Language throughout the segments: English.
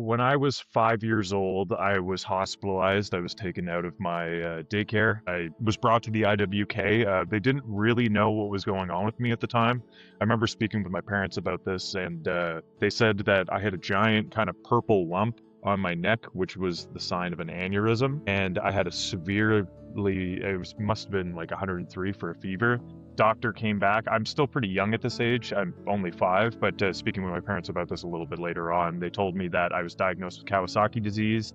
when I was 5 years old, I was hospitalized. I was taken out of my daycare. I was brought to the IWK. They didn't really know what was going on with me at the time. I remember speaking with my parents about this, and they said that I had a giant kind of purple lump on my neck, which was the sign of an aneurysm, and I had a must have been like 103 for a fever. Doctor came back. I'm still pretty young at this age. I'm only 5, but speaking with my parents about this a little bit later on, they told me that I was diagnosed with Kawasaki disease.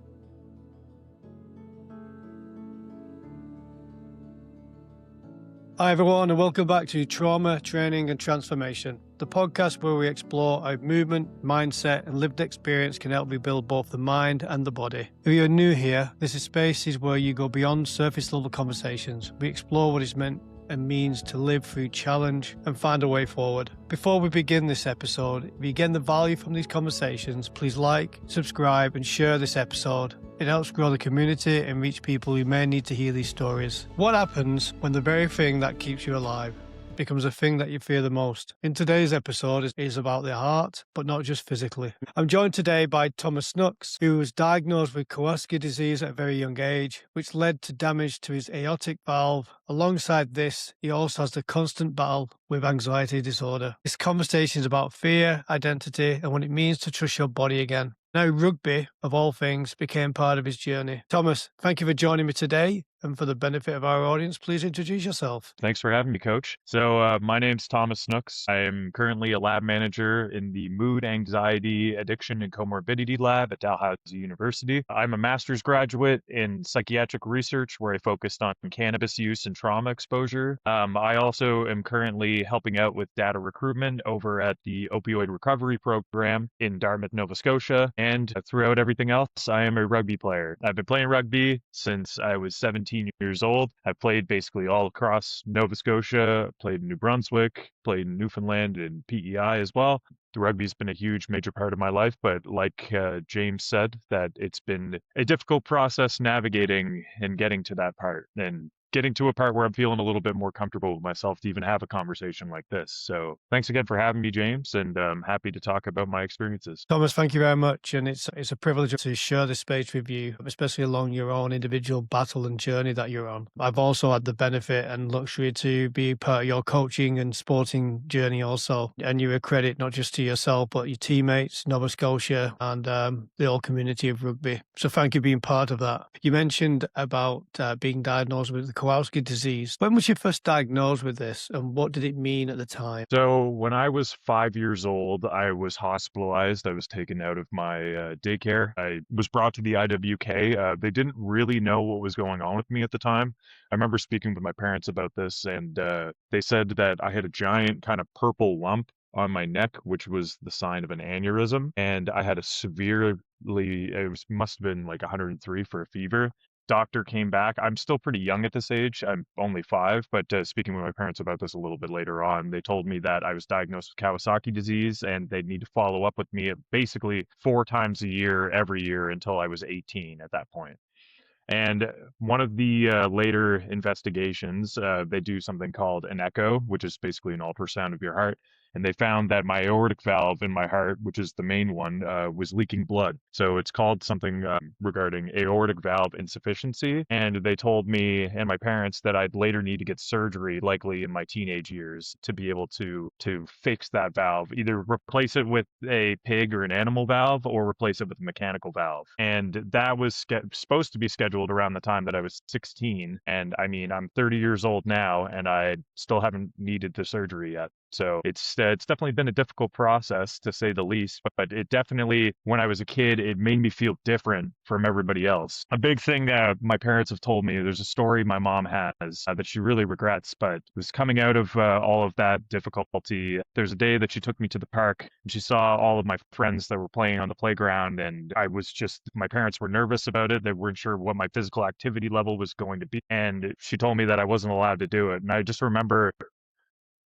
Hi everyone, and welcome back to Trauma, Training and Transformation, the podcast where we explore how movement, mindset and lived experience can help you build both the mind and the body. If you're new here, this is spaces where you go beyond surface level conversations. We explore what is meant and means to live through challenge and find a way forward. Before we begin this episode, if you get the value from these conversations, please like, subscribe and share this episode. It helps grow the community and reach people who may need to hear these stories. What happens when the very thing that keeps you alive becomes a thing that you fear the most? In today's episode is about the heart, but not just physically. I'm joined today by Thomas Snooks, who was diagnosed with Kawasaki disease at a very young age, which led to damage to his aortic valve. Alongside this, he also has the constant battle with anxiety disorder. This conversation is about fear, identity, and what it means to trust your body again. Now, rugby, of all things, became part of his journey. Thomas, thank you for joining me today. And for the benefit of our audience, please introduce yourself. Thanks for having me, Coach. So my name's Thomas Snooks. I am currently a lab manager in the Mood, Anxiety, Addiction, and Comorbidity Lab at Dalhousie University. I'm a master's graduate in psychiatric research where I focused on cannabis use and trauma exposure. I also am currently helping out with data recruitment over at the Opioid Recovery Program in Dartmouth, Nova Scotia. And throughout everything else, I am a rugby player. I've been playing rugby since I was 17 years old. I've played basically all across Nova Scotia, played in New Brunswick, played in Newfoundland and PEI as well. The rugby's been a huge major part of my life, but like James said, that it's been a difficult process navigating and getting to that part and getting to a part where I'm feeling a little bit more comfortable with myself to even have a conversation like this. So thanks again for having me, James, and I'm happy to talk about my experiences. Thomas, thank you very much. And it's a privilege to share this space with you, especially along your own individual battle and journey that you're on. I've also had the benefit and luxury to be part of your coaching and sporting journey also. And you're a credit not just to yourself, but your teammates, Nova Scotia, and the whole community of rugby. So thank you for being part of that. You mentioned about being diagnosed with the Kawasaki disease. When was you first diagnosed with this and what did it mean at the time? So when I was 5 years old, I was hospitalized. I was taken out of my daycare. I was brought to the IWK. They didn't really know what was going on with me at the time. I remember speaking with my parents about this, and they said that I had a giant kind of purple lump on my neck, which was the sign of an aneurysm. And I had must have been like 103 for a fever. Doctor came back. I'm still pretty young at this age. I'm only 5, but speaking with my parents about this a little bit later on, they told me that I was diagnosed with Kawasaki disease and they'd need to follow up with me basically 4 times a year, every year until I was 18 at that point. And one of the later investigations, they do something called an echo, which is basically an ultrasound of your heart. And they found that my aortic valve in my heart, which is the main one, was leaking blood. So it's called something regarding aortic valve insufficiency. And they told me and my parents that I'd later need to get surgery, likely in my teenage years, to be able to fix that valve, either replace it with a pig or an animal valve or replace it with a mechanical valve. And that was supposed to be scheduled around the time that I was 16. And I mean, I'm 30 years old now and I still haven't needed the surgery yet. So it's definitely been a difficult process to say the least, but it definitely, when I was a kid, it made me feel different from everybody else. A big thing that my parents have told me, there's a story my mom has that she really regrets, but it was coming out of all of that difficulty. There's a day that she took me to the park and she saw all of my friends that were playing on the playground, and my parents were nervous about it. They weren't sure what my physical activity level was going to be, and she told me that I wasn't allowed to do it. And I just remember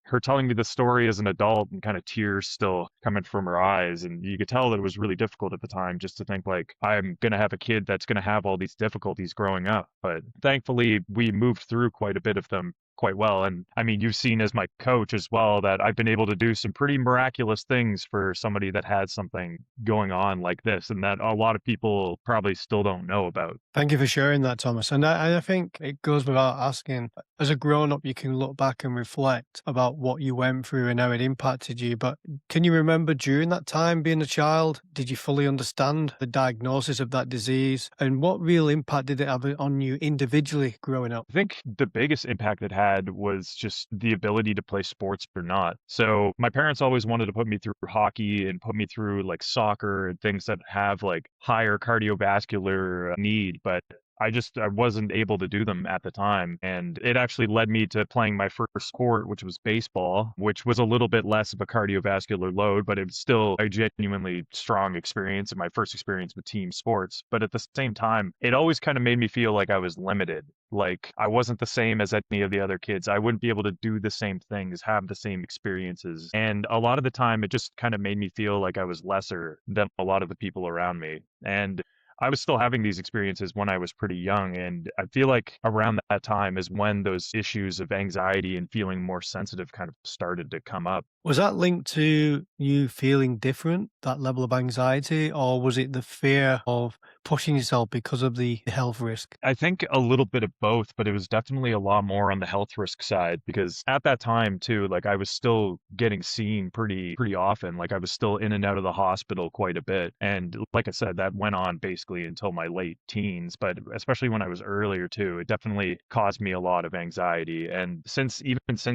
her telling me the story as an adult and kind of tears still coming from her eyes. And you could tell that it was really difficult at the time just to think like, I'm going to have a kid that's going to have all these difficulties growing up. But thankfully, we moved through quite a bit of them quite well. And I mean, you've seen as my coach as well that I've been able to do some pretty miraculous things for somebody that had something going on like this, and that a lot of people probably still don't know about. Thank you for sharing that, Thomas. And I think it goes without asking, as a grown up, you can look back and reflect about what you went through and how it impacted you. But can you remember during that time being a child, did you fully understand the diagnosis of that disease? And what real impact did it have on you individually growing up? I think the biggest impact it had was just the ability to play sports or not. So my parents always wanted to put me through hockey and put me through like soccer and things that have like higher cardiovascular need, but I wasn't able to do them at the time. And it actually led me to playing my first sport, which was baseball, which was a little bit less of a cardiovascular load, but it was still a genuinely strong experience and my first experience with team sports. But at the same time, it always kind of made me feel like I was limited. Like I wasn't the same as any of the other kids. I wouldn't be able to do the same things, have the same experiences. And a lot of the time, it just kind of made me feel like I was lesser than a lot of the people around me. And I was still having these experiences when I was pretty young. And I feel like around that time is when those issues of anxiety and feeling more sensitive kind of started to come up. Was that linked to you feeling different, that level of anxiety, or was it the fear of pushing yourself because of the health risk? I think a little bit of both, but it was definitely a lot more on the health risk side because at that time too, like I was still getting seen pretty often. Like I was still in and out of the hospital quite a bit. And like I said, that went on basically until my late teens, but especially when I was earlier too, it definitely caused me a lot of anxiety. And since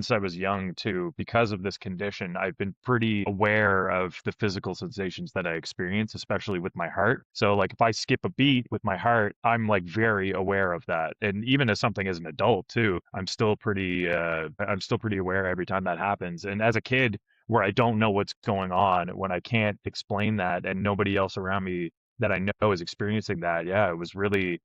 I was young too, because of this condition, I've been pretty aware of the physical sensations that I experience, especially with my heart. So like if I skip a beat with my heart, I'm like very aware of that. And even as something as an adult too, I'm still pretty aware every time that happens. And as a kid where I don't know what's going on, when I can't explain that and nobody else around me that I know is experiencing that, yeah, it was really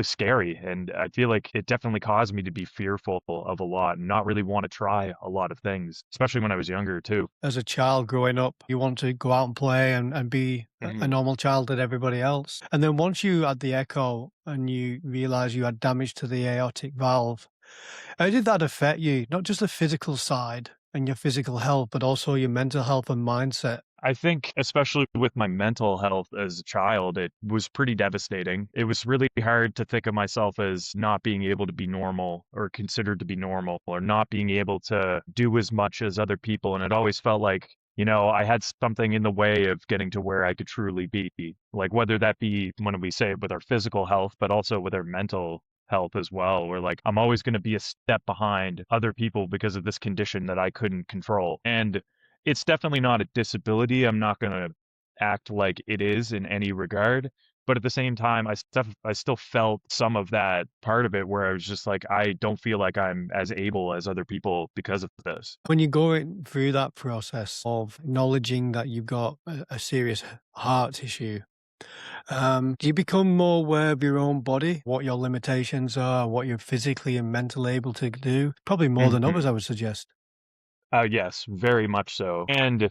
scary. And I feel like it definitely caused me to be fearful of a lot and not really want to try a lot of things, especially when I was younger too. As a child growing up, you want to go out and play and be a Mhm. normal child like everybody else. And then once you had the echo and you realized you had damage to the aortic valve, how did that affect you? Not just the physical side and your physical health, but also your mental health and mindset. I think, especially with my mental health as a child, it was pretty devastating. It was really hard to think of myself as not being able to be normal or considered to be normal or not being able to do as much as other people. And it always felt like, I had something in the way of getting to where I could truly be. Like, whether that be when we say it with our physical health, but also with our mental health as well, where like I'm always going to be a step behind other people because of this condition that I couldn't control. And it's definitely not a disability. I'm not going to act like it is in any regard. But at the same time, I still felt some of that part of it where I was just like, I don't feel like I'm as able as other people because of this. When you're going through that process of acknowledging that you've got a serious heart issue, do you become more aware of your own body, what your limitations are, what you're physically and mentally able to do? Probably more than Mhm. others, I would suggest. Yes, very much so. And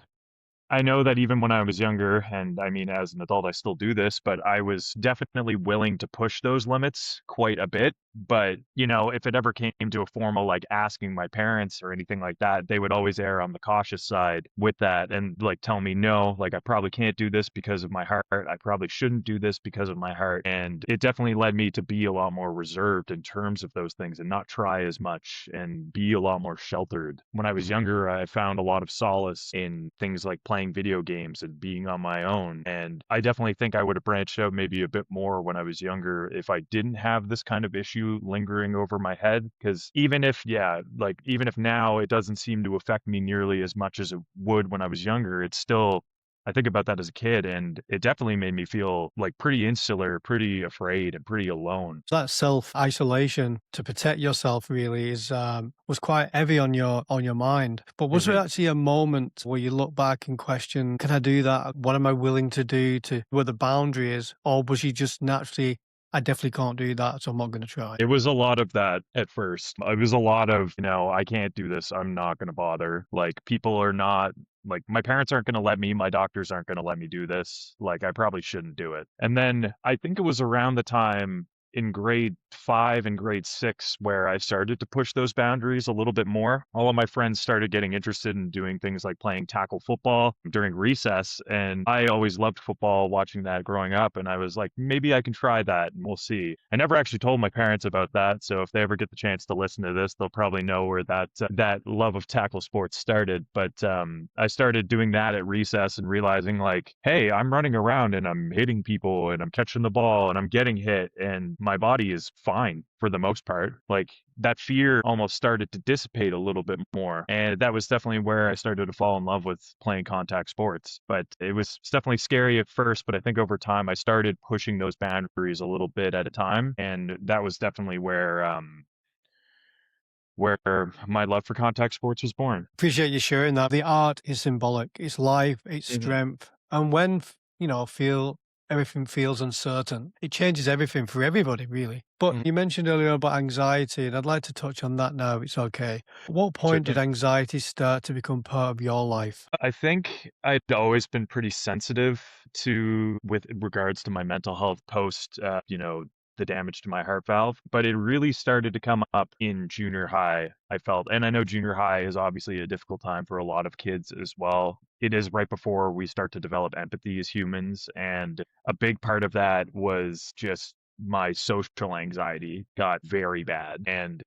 I know that even when I was younger, and I mean, as an adult, I still do this, but I was definitely willing to push those limits quite a bit. But, if it ever came to a formal like asking my parents or anything like that, they would always err on the cautious side with that and like tell me, no, like I probably can't do this because of my heart. I probably shouldn't do this because of my heart. And it definitely led me to be a lot more reserved in terms of those things and not try as much and be a lot more sheltered. When I was younger, I found a lot of solace in things like playing video games and being on my own. And I definitely think I would have branched out maybe a bit more when I was younger if I didn't have this kind of issue lingering over my head. Because even if now it doesn't seem to affect me nearly as much as it would when I was younger, it's still, I think about that as a kid, and it definitely made me feel like pretty insular, pretty afraid, and pretty alone. So that self isolation to protect yourself really is was quite heavy on your mind. But was there Mhm. actually a moment where you look back and question, can I do that? What am I willing to do to where the boundary is? Or was you just naturally, I definitely can't do that, so I'm not going to try? It was a lot of that at first. It was a lot of, I can't do this. I'm not going to bother. Like, people are not, like, my parents aren't going to let me. My doctors aren't going to let me do this. Like, I probably shouldn't do it. And then I think it was around the time. in grade 5 and grade 6 where I started to push those boundaries a little bit more. All of my friends started getting interested in doing things like playing tackle football during recess, and I always loved football, watching that growing up, and I was like, maybe I can try that and we'll see. I never actually told my parents about that, so if they ever get the chance to listen to this, they'll probably know where that love of tackle sports started. But I started doing that at recess and realizing like, hey, I'm running around and I'm hitting people and I'm catching the ball and I'm getting hit and my body is fine for the most part. Like that fear almost started to dissipate a little bit more. And that was definitely where I started to fall in love with playing contact sports. But it was definitely scary at first, but I think over time I started pushing those boundaries a little bit at a time. And that was definitely where my love for contact sports was born. Appreciate you sharing that. The art is symbolic. It's life, it's Hmm. strength. And when, feel everything feels uncertain, it changes everything for everybody, really. But Hmm. you mentioned earlier about anxiety, and I'd like to touch on that now. It's okay. At what point did Certainly. anxiety start to become part of your life? I think I'd always been pretty sensitive to with regards to my mental health post, the damage to my heart valve, but it really started to come up in junior high, I felt. And I know junior high is obviously a difficult time for a lot of kids as well. It is right before we start to develop empathy as humans, and a big part of that was just my social anxiety got very bad. And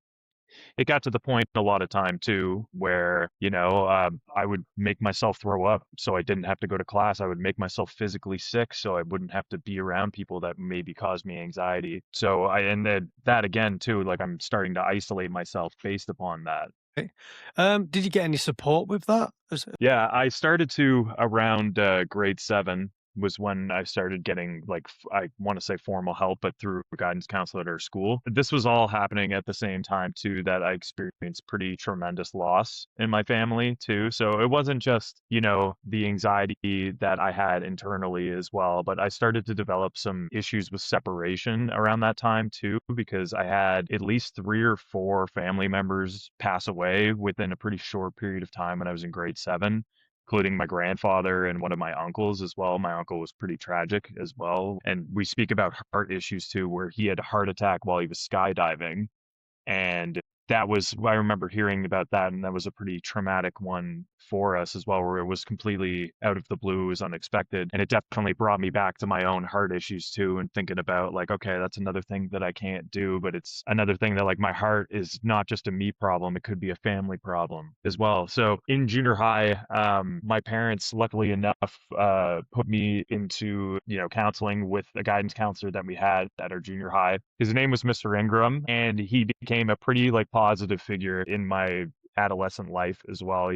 it got to the point a lot of time too where I would make myself throw up so I didn't have to go to class. I would make myself physically sick so I wouldn't have to be around people that maybe caused me anxiety. So I and then that again too, like I'm starting to isolate myself based upon that. Okay. Did you get any support with that? Yeah, I started to around grade 7 was when I started getting like I want to say formal help, but through a guidance counselor at our school. This was all happening at the same time too that I experienced pretty tremendous loss in my family too. So it wasn't just, the anxiety that I had internally as well, but I started to develop some issues with separation around that time too, because I had at least 3 or 4 family members pass away within a pretty short period of time when I was in grade 7, including my grandfather and one of my uncles as well. My uncle was pretty tragic as well. And we speak about heart issues too, where he had a heart attack while he was skydiving. And that was, I remember hearing about that, and that was a pretty traumatic one for us as well, where it was completely out of the blue, it was unexpected. And it definitely brought me back to my own heart issues too, and thinking about like, okay, that's another thing that I can't do, but it's another thing that like my heart is not just a me problem, it could be a family problem as well. So in junior high, my parents, luckily enough, put me into, counseling with a guidance counselor that we had at our junior high. His name was Mr. Ingram, and he became a pretty like positive figure in my adolescent life as well.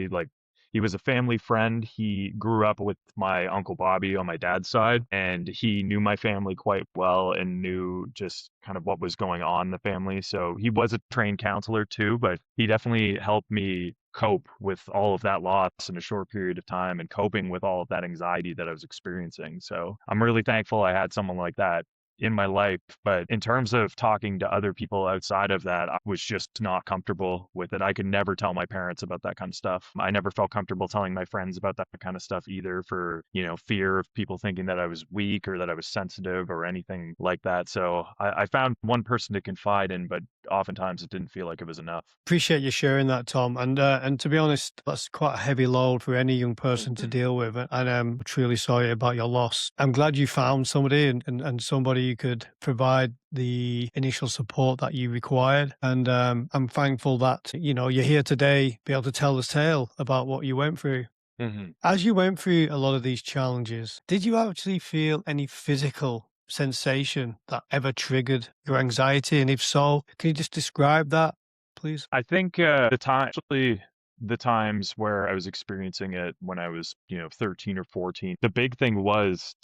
He was a family friend. He grew up with my uncle Bobby on my dad's side, and he knew my family quite well and knew just kind of what was going on in the family. So he was a trained counselor too, but he definitely helped me cope with all of that loss in a short period of time and coping with all of that anxiety that I was experiencing. So I'm really thankful I had someone like that in my life. But in terms of talking to other people outside of that, I was just not comfortable with it. I could never tell my parents about that kind of stuff. I never felt comfortable telling my friends about that kind of stuff either for, fear of people thinking that I was weak or that I was sensitive or anything like that. So I found one person to confide in, but oftentimes it didn't feel like it was enough. Appreciate you sharing that, Tom. And to be honest, that's quite a heavy load for any young person to deal with. And I'm truly sorry about your loss. I'm glad you found somebody and somebody you could provide the initial support that you required. And I'm thankful that, you're here today, be able to tell the tale about what you went through. Hmm. As you went through a lot of these challenges, did you actually feel any physical sensation that ever triggered your anxiety? And if so, can you just describe that, please? I think actually, the times where I was experiencing it when I was, 13 or 14, the big thing was,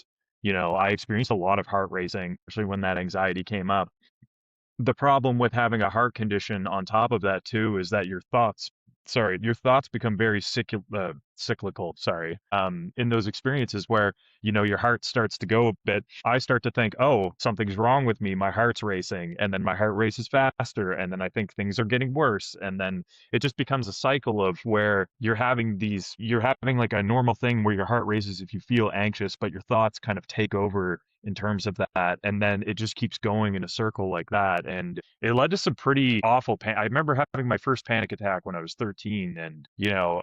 I experienced a lot of heart racing, especially when that anxiety came up. The problem with having a heart condition on top of that too is that your thoughts become very cyclical, sorry, in those experiences where, your heart starts to go a bit. I start to think, oh, something's wrong with me. My heart's racing, and then my heart races faster, and then I think things are getting worse. And then it just becomes a cycle of where you're having like a normal thing where your heart races if you feel anxious, but your thoughts kind of take over in terms of that. And then it just keeps going in a circle like that. And it led to some pretty awful pain. I remember having my first panic attack when I was 13. And,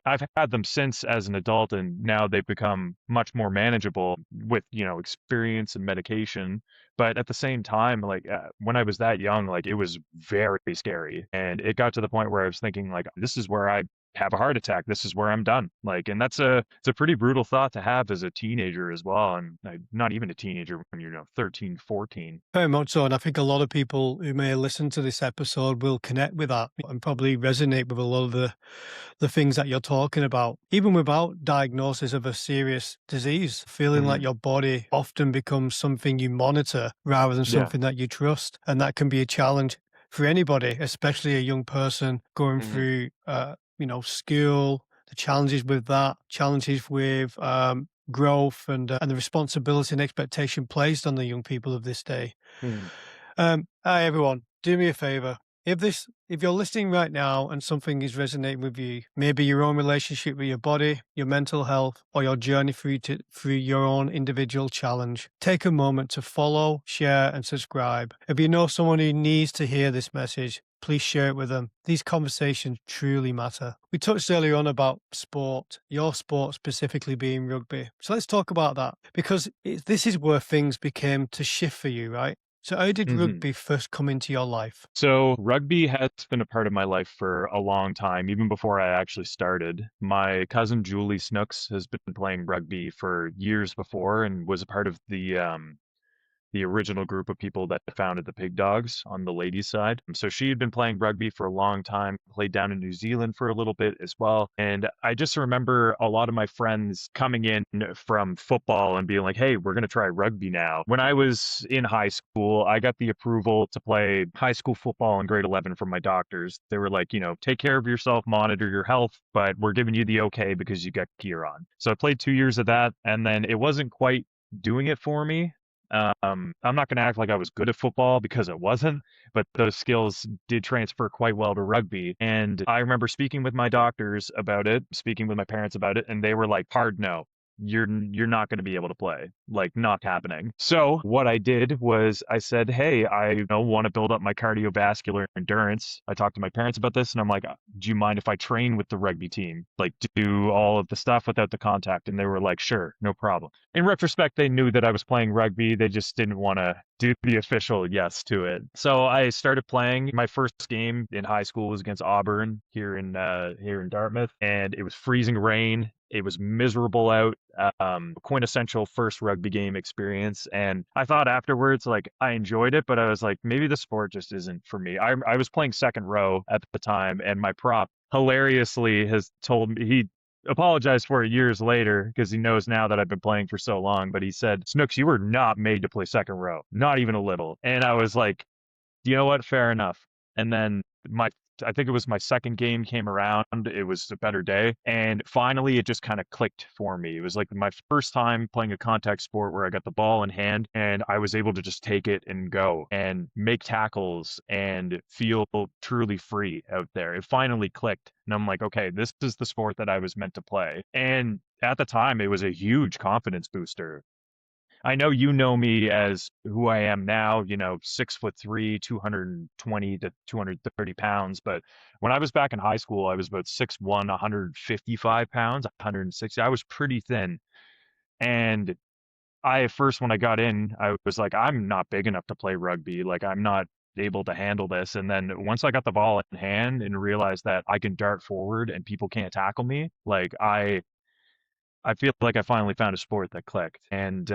I've had them since as an adult, and now they've become much more manageable with, experience and medication. But at the same time, like when I was that young, like it was very scary. And it got to the point where I was thinking, like, this is where I have a heart attack. This is where I'm done. Like, and it's a pretty brutal thought to have as a teenager as well. And not even a teenager when you're 13, 14. Very much so. And I think a lot of people who may listen to this episode will connect with that and probably resonate with a lot of the things that you're talking about. Even without diagnosis of a serious disease, feeling like Hmm. your body often becomes something you monitor rather than Yeah. something that you trust. And that can be a challenge for anybody, especially a young person going Hmm. through, school, the challenges with that, challenges with growth and the responsibility and expectation placed on the young people of this day. Hmm. Hi everyone, do me a favor. If you're listening right now and something is resonating with you, maybe your own relationship with your body, your mental health, or your journey through your own individual challenge, take a moment to follow, share, and subscribe. If you know someone who needs to hear this message, please share it with them. These conversations truly matter. We touched earlier on about sport, your sport specifically being rugby. So let's talk about that because this is where things became to shift for you, right? So how did Hmm. rugby first come into your life? So rugby has been a part of my life for a long time, even before I actually started. My cousin Julie Snooks has been playing rugby for years before and was a part of the original group of people that founded the Pig Dogs on the ladies' side. So she had been playing rugby for a long time, played down in New Zealand for a little bit as well. And I just remember a lot of my friends coming in from football and being like, hey, we're going to try rugby now. When I was in high school, I got the approval to play high school football in grade 11 from my doctors. They were like, take care of yourself, monitor your health, but we're giving you the okay because you got gear on. So I played 2 years of that, and then it wasn't quite doing it for me. I'm not going to act like I was good at football because it wasn't, but those skills did transfer quite well to rugby. And I remember speaking with my doctors about it, speaking with my parents about it, and they were like, hard no. You're not going to be able to play, like not happening. So what I did was I said, hey, I want to build up my cardiovascular endurance. I talked to my parents about this, and I'm like, do you mind if I train with the rugby team, like do all of the stuff without the contact? And they were like, sure, no problem. In retrospect, they knew that I was playing rugby. They just didn't want to do the official yes to it. So I started playing. My first game in high school was against Auburn here in Dartmouth, and it was freezing rain. It was miserable out. Quintessential first rugby game experience. And I thought afterwards, like I enjoyed it, but I was like, maybe the sport just isn't for me. I was playing second row at the time, and my prop hilariously has told me he apologized for it years later because he knows now that I've been playing for so long. But he said, Snooks, you were not made to play second row, not even a little. And I was like, you know what? Fair enough. And then I think it was my second game came around. It was a better day. And finally, it just kind of clicked for me. It was like my first time playing a contact sport where I got the ball in hand and I was able to just take it and go and make tackles and feel truly free out there. It finally clicked. And I'm like, okay, this is the sport that I was meant to play. And at the time, it was a huge confidence booster. I know you know me as who I am now, 6'3", 220 to 230 pounds. But when I was back in high school, I was about 6'1", 155 pounds, 160. I was pretty thin. And I, at first, when I got in, I was like, I'm not big enough to play rugby. Like, I'm not able to handle this. And then once I got the ball in hand and realized that I can dart forward and people can't tackle me, like, I feel like I finally found a sport that clicked, and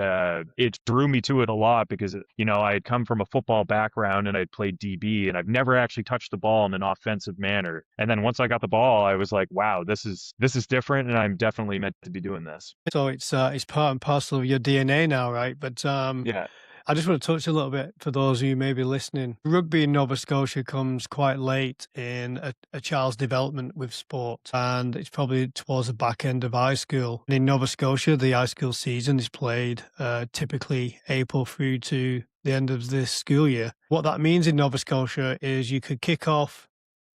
it drew me to it a lot because I had come from a football background and I'd played DB, and I've never actually touched the ball in an offensive manner. And then once I got the ball, I was like, wow, this is different, and I'm definitely meant to be doing this. So it's part and parcel of your DNA now, right? But Yeah. I just want to touch a little bit for those of you maybe listening. Rugby in Nova Scotia comes quite late in a child's development with sport, and it's probably towards the back end of high school. And in Nova Scotia, the high school season is played typically April through to the end of this school year. What that means in Nova Scotia is you could kick off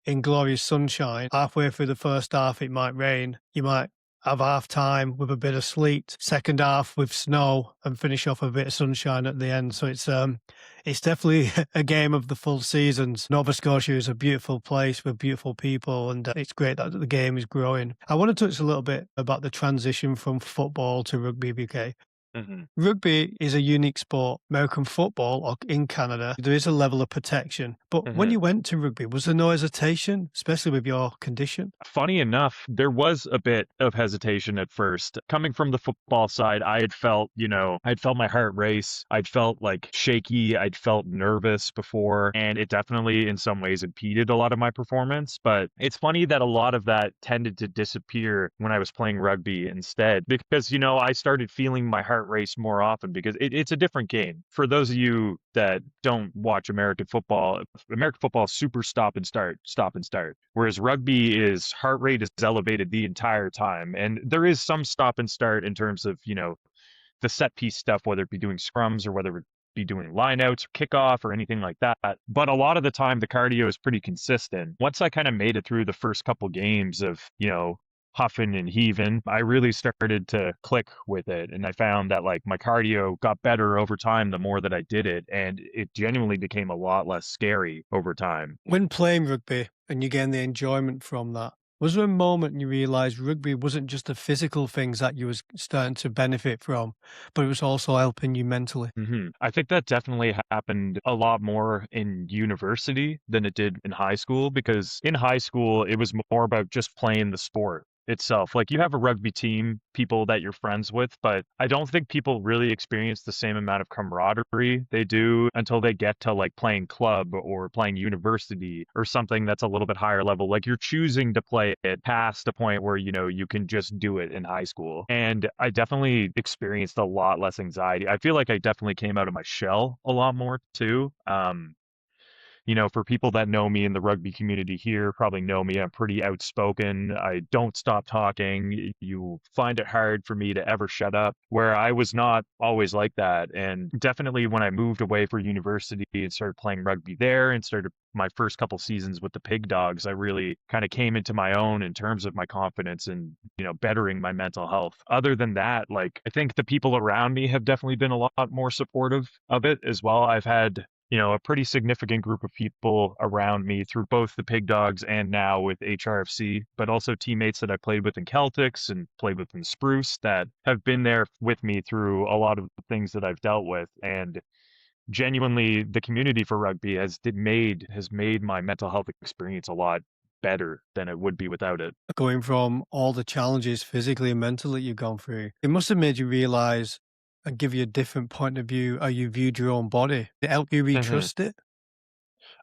in glorious sunshine. Halfway through the first half, it might rain. You might have half time with a bit of sleet, second half with snow, and finish off a bit of sunshine at the end. So it's definitely a game of the full seasons. Nova Scotia is a beautiful place with beautiful people, and it's great that the game is growing. I want to touch a little bit about the transition from football to rugby, BK. Mhm. Rugby is a unique sport. American football, or in Canada, there is a level of protection. But when Mhm. you went to rugby, was there no hesitation, especially with your condition? Funny enough, there was a bit of hesitation at first. Coming from the football side, I had felt, I'd felt my heart race. I'd felt like shaky. I'd felt nervous before, and it definitely in some ways impeded a lot of my performance. But it's funny that a lot of that tended to disappear when I was playing rugby instead, because, I started feeling my heart race more often because it's a different game. For those of you that don't watch American football is super stop and start, stop and start. Whereas rugby is heart rate is elevated the entire time. And there is some stop and start in terms of, the set piece stuff, whether it be doing scrums or whether it be doing lineouts or kickoff or anything like that. But a lot of the time, the cardio is pretty consistent. Once I kind of made it through the first couple games of, huffing and heaving, I really started to click with it. And I found that like my cardio got better over time the more that I did it. And it genuinely became a lot less scary over time. When playing rugby and you gain the enjoyment from that, was there a moment you realised rugby wasn't just the physical things that you was starting to benefit from, but it was also helping you mentally? I think that definitely happened a lot more in university than it did in high school, because in high school, it was more about just playing the sport itself. Like you have a rugby team, people that you're friends with, but I don't think people really experience the same amount of camaraderie they do until they get to like playing club or playing university or something that's a little bit higher level. Like you're choosing to play it past the point where, you can just do it in high school. And I definitely experienced a lot less anxiety. I feel like I definitely came out of my shell a lot more too. For people that know me in the rugby community here, probably know me. I'm pretty outspoken. I don't stop talking. You find it hard for me to ever shut up, where I was not always like that. And definitely when I moved away for university and started playing rugby there and started my first couple seasons with the Pig Dogs, I really kind of came into my own in terms of my confidence and, bettering my mental health. Other than that, like I think the people around me have definitely been a lot more supportive of it as well. I've had a pretty significant group of people around me through both the Pig Dogs and now with HRFC, but also teammates that I played with in Celtics and played with in Spruce that have been there with me through a lot of the things that I've dealt with. And genuinely, the community for rugby has made my mental health experience a lot better than it would be without it. Going from all the challenges physically and mentally you've gone through, it must have made you realize and give you a different point of view how you viewed your own body. It helped you Mhm. retrust it.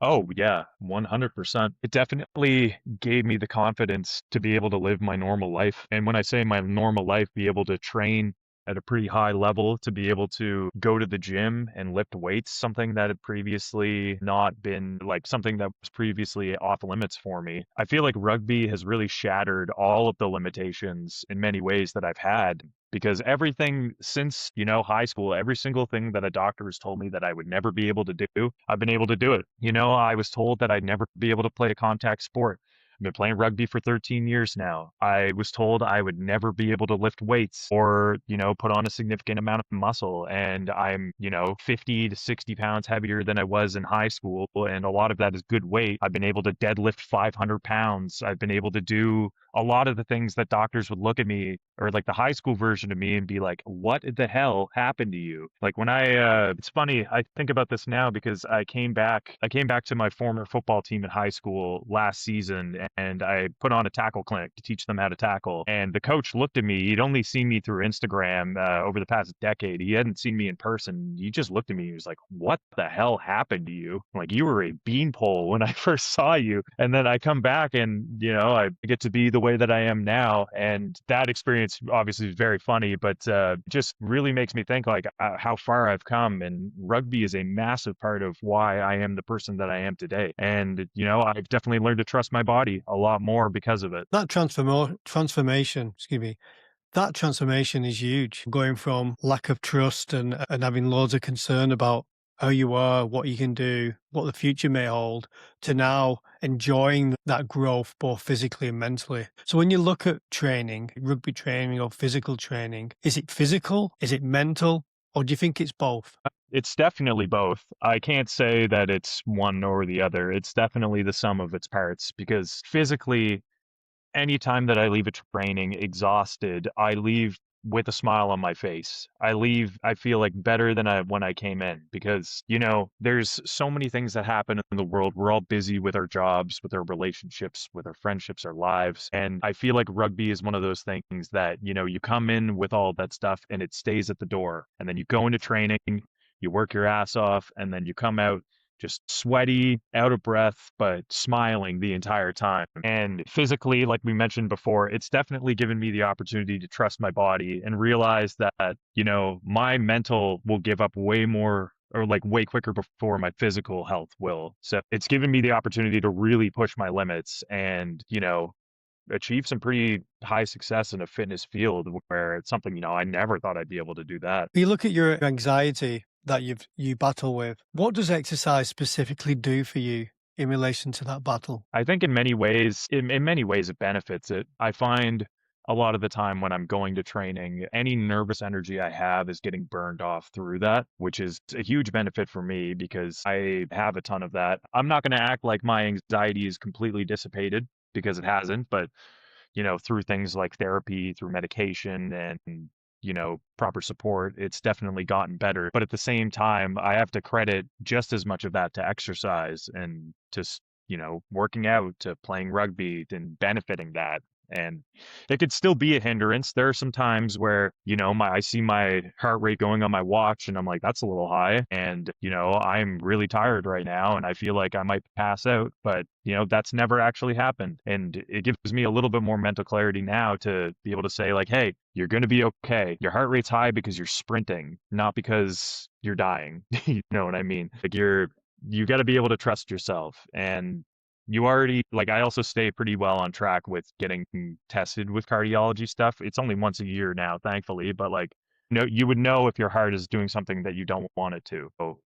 Oh, yeah, 100%. It definitely gave me the confidence to be able to live my normal life. And when I say my normal life, be able to train at a pretty high level, to be able to go to the gym and lift weights, something that had previously not been like something that was previously off limits for me. I feel like rugby has really shattered all of the limitations in many ways that I've had, because everything since, high school, every single thing that a doctor has told me that I would never be able to do, I've been able to do it. I was told that I'd never be able to play a contact sport. I've been playing rugby for 13 years now. I was told I would never be able to lift weights or, put on a significant amount of muscle. And I'm, 50 to 60 pounds heavier than I was in high school. And a lot of that is good weight. I've been able to deadlift 500 pounds. I've been able to do a lot of the things that doctors would look at me or like the high school version of me and be like, what the hell happened to you? Like when it's funny, I think about this now because I came back to my former football team in high school last season and I put on a tackle clinic to teach them how to tackle. And the coach looked at me. He'd only seen me through Instagram over the past decade. He hadn't seen me in person. He just looked at me. He was like, what the hell happened to you? Like you were a beanpole when I first saw you. And then I come back and, I get to be the the way that I am now. And that experience obviously is very funny, but just really makes me think like how far I've come. And rugby is a massive part of why I am the person that I am today. And, I've definitely learned to trust my body a lot more because of it. That transformation, excuse me, that transformation is huge. Going from lack of trust and having loads of concern about how you are, what you can do, what the future may hold, to now enjoying that growth both physically and mentally. So when you look at training, rugby training or physical training, is it physical? Is it mental? Or do you think it's both? It's definitely both. I can't say that it's one or the other. It's definitely the sum of its parts because physically, anytime that I leave a training exhausted, I leave with a smile on my face. I feel like better than when I came in because, there's so many things that happen in the world. We're all busy with our jobs, with our relationships, with our friendships, our lives. And I feel like rugby is one of those things that, you come in with all that stuff and it stays at the door. And then you go into training, you work your ass off, and then you come out just sweaty, out of breath, but smiling the entire time. And physically, like we mentioned before, it's definitely given me the opportunity to trust my body and realize that, my mental will give up way more or like way quicker before my physical health will. So it's given me the opportunity to really push my limits and, achieve some pretty high success in a fitness field where it's something, I never thought I'd be able to do that. You look at your anxiety that you battle with. What does exercise specifically do for you in relation to that battle? I think in many ways, it benefits it. I find a lot of the time when I'm going to training, any nervous energy I have is getting burned off through that, which is a huge benefit for me because I have a ton of that. I'm not going to act like my anxiety is completely dissipated because it hasn't, but through things like therapy, through medication and, proper support, it's definitely gotten better. But at the same time, I have to credit just as much of that to exercise and to, working out, to playing rugby and benefiting that. And it could still be a hindrance. There are some times where, I see my heart rate going on my watch and I'm like, that's a little high. And, I'm really tired right now and I feel like I might pass out, but that's never actually happened. And it gives me a little bit more mental clarity now to be able to say like, hey, you're going to be okay. Your heart rate's high because you're sprinting, not because you're dying. You know what I mean? Like you got to be able to trust yourself. And you already like I also stay pretty well on track with getting tested with cardiology stuff. It's only once a year now, thankfully, but like you would know if your heart is doing something that you don't want it to. So,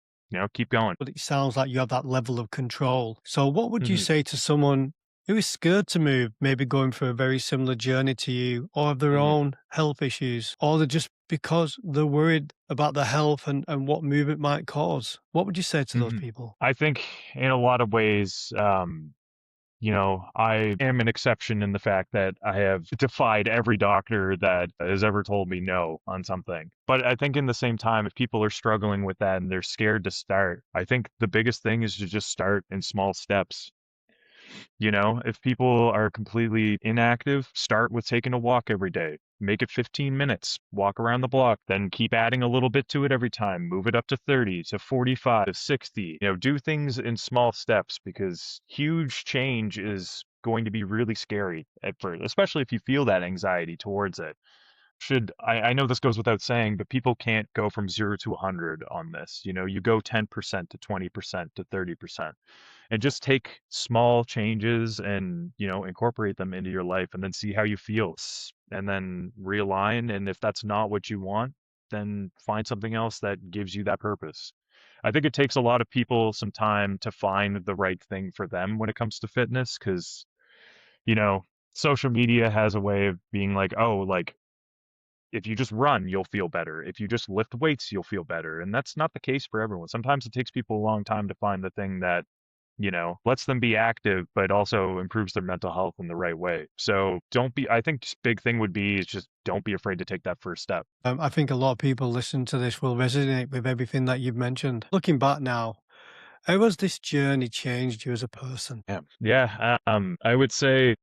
keep going. But it sounds like you have that level of control. So what would you Hmm. say to someone who is scared to move, maybe going through a very similar journey to you, or have their Hmm. own health issues, or they're just because they're worried about their health and what movement might cause? What would you say to those Hmm. people? I think in a lot of ways, I am an exception in the fact that I have defied every doctor that has ever told me no on something. But I think in the same time, if people are struggling with that and they're scared to start, I think the biggest thing is to just start in small steps. If people are completely inactive, start with taking a walk every day. Make it 15 minutes, walk around the block, then keep adding a little bit to it every time. Move it up to 30, to 45, to 60. Do things in small steps because huge change is going to be really scary at first, especially if you feel that anxiety towards it. I know this goes without saying, but people can't go from 0 to 100 on this. You go 10% to 20% to 30% and just take small changes and incorporate them into your life and then see how you feel and then realign, and if that's not what you want, then find something else that gives you that purpose. I think it takes a lot of people some time to find the right thing for them when it comes to fitness because you know social media has a way of being like, oh, like if you just run, you'll feel better. If you just lift weights, you'll feel better. And that's not the case for everyone. Sometimes it takes people a long time to find the thing that, lets them be active, but also improves their mental health in the right way. So I think just big thing would be is just don't be afraid to take that first step. I think a lot of people listening to this will resonate with everything that you've mentioned. Looking back now, how has this journey changed you as a person? Yeah. Yeah. I would say,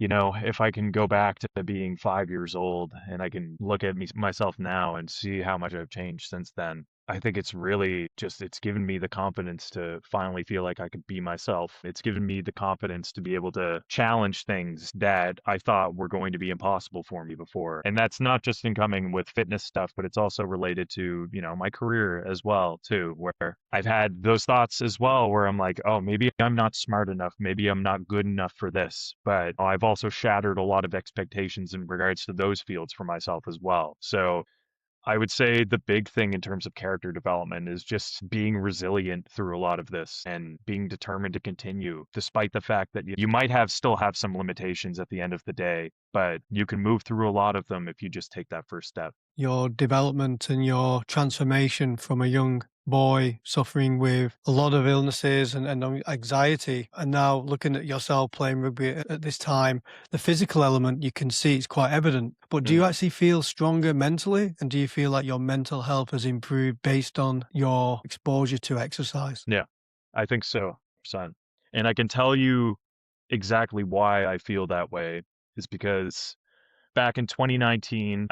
if I can go back to being 5 years old and I can look at myself now and see how much I've changed since then, I think it's really just it's given me the confidence to finally feel like I could be myself. It's given me the confidence to be able to challenge things that I thought were going to be impossible for me before. And that's not just in coming with fitness stuff, but it's also related to, my career as well, too, where I've had those thoughts as well, where I'm like, oh, maybe I'm not smart enough. Maybe I'm not good enough for this. But I've also shattered a lot of expectations in regards to those fields for myself as well. So I would say the big thing in terms of character development is just being resilient through a lot of this and being determined to continue, despite the fact that you might still have some limitations at the end of the day, but you can move through a lot of them if you just take that first step. Your development and your transformation from a young boy suffering with a lot of illnesses and anxiety, and now looking at yourself playing rugby at this time, the physical element you can see it's quite evident. But do you actually feel stronger mentally? And do you feel like your mental health has improved based on your exposure to exercise? Yeah, I think so, son. And I can tell you exactly why I feel that way is because back in 2019,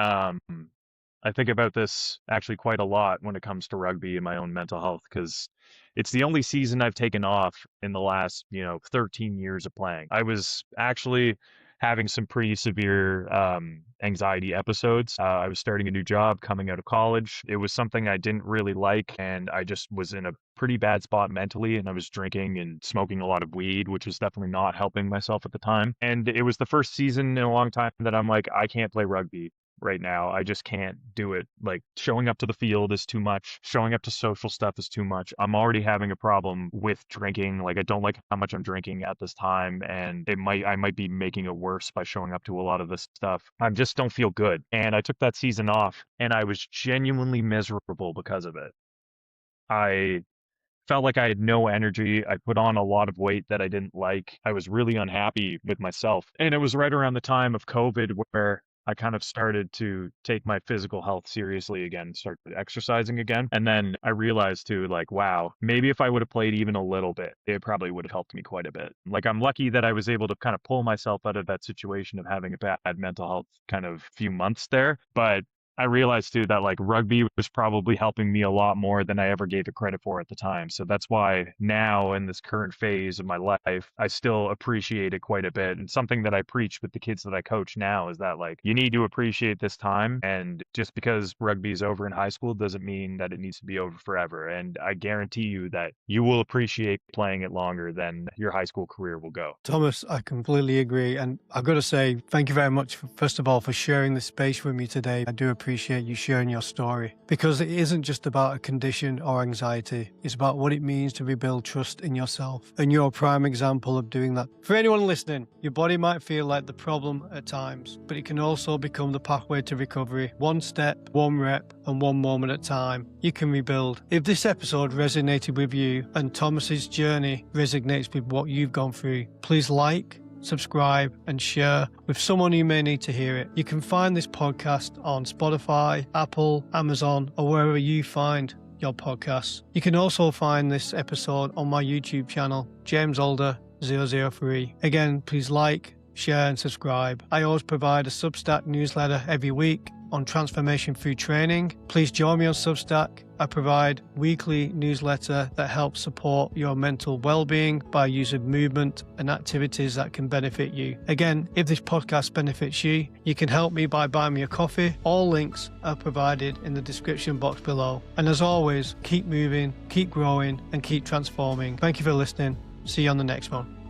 I think about this actually quite a lot when it comes to rugby and my own mental health because it's the only season I've taken off in the last, 13 years of playing. I was actually having some pretty severe anxiety episodes. I was starting a new job coming out of college. It was something I didn't really like, and I just was in a pretty bad spot mentally, and I was drinking and smoking a lot of weed, which was definitely not helping myself at the time. And it was the first season in a long time that I'm like, I can't play rugby right now. I just can't do it. Like showing up to the field is too much. Showing up to social stuff is too much. I'm already having a problem with drinking. Like I don't like how much I'm drinking at this time, and I might be making it worse by showing up to a lot of this stuff. I just don't feel good. And I took that season off and I was genuinely miserable because of it. I felt like I had no energy. I put on a lot of weight that I didn't like. I was really unhappy with myself. And it was right around the time of COVID where I kind of started to take my physical health seriously again, started exercising again. And then I realized too, like, wow, maybe if I would have played even a little bit, it probably would have helped me quite a bit. Like, I'm lucky that I was able to kind of pull myself out of that situation of having a bad mental health kind of few months there. But I realized too that like rugby was probably helping me a lot more than I ever gave it credit for at the time. So that's why now in this current phase of my life, I still appreciate it quite a bit. And something that I preach with the kids that I coach now is that like you need to appreciate this time. And just because rugby is over in high school doesn't mean that it needs to be over forever. And I guarantee you that you will appreciate playing it longer than your high school career will go. Thomas, I completely agree. And I've got to say, thank you very much, first of all, for sharing this space with me today. I do appreciate you sharing your story because it isn't just about a condition or anxiety. It's about what it means to rebuild trust in yourself. And you're a prime example of doing that. For anyone listening, your body might feel like the problem at times, but it can also become the pathway to recovery. One step, one rep, and one moment at a time, you can rebuild. If this episode resonated with you and Thomas's journey resonates with what you've gone through, please like, subscribe, and share with someone who may need to hear it. You can find this podcast on Spotify, Apple, Amazon, or wherever you find your podcasts. You can also find this episode on my YouTube channel, James Alder 003. Again, please like, share, and subscribe. I always provide a Substack newsletter every week on transformation through training. Please join me on Substack. I provide weekly newsletter that helps support your mental well-being by use of movement and activities that can benefit you. Again, if this podcast benefits you, you can help me by buying me a coffee. All links are provided in the description box below. And as always, keep moving, keep growing, and keep transforming. Thank you for listening. See you on the next one.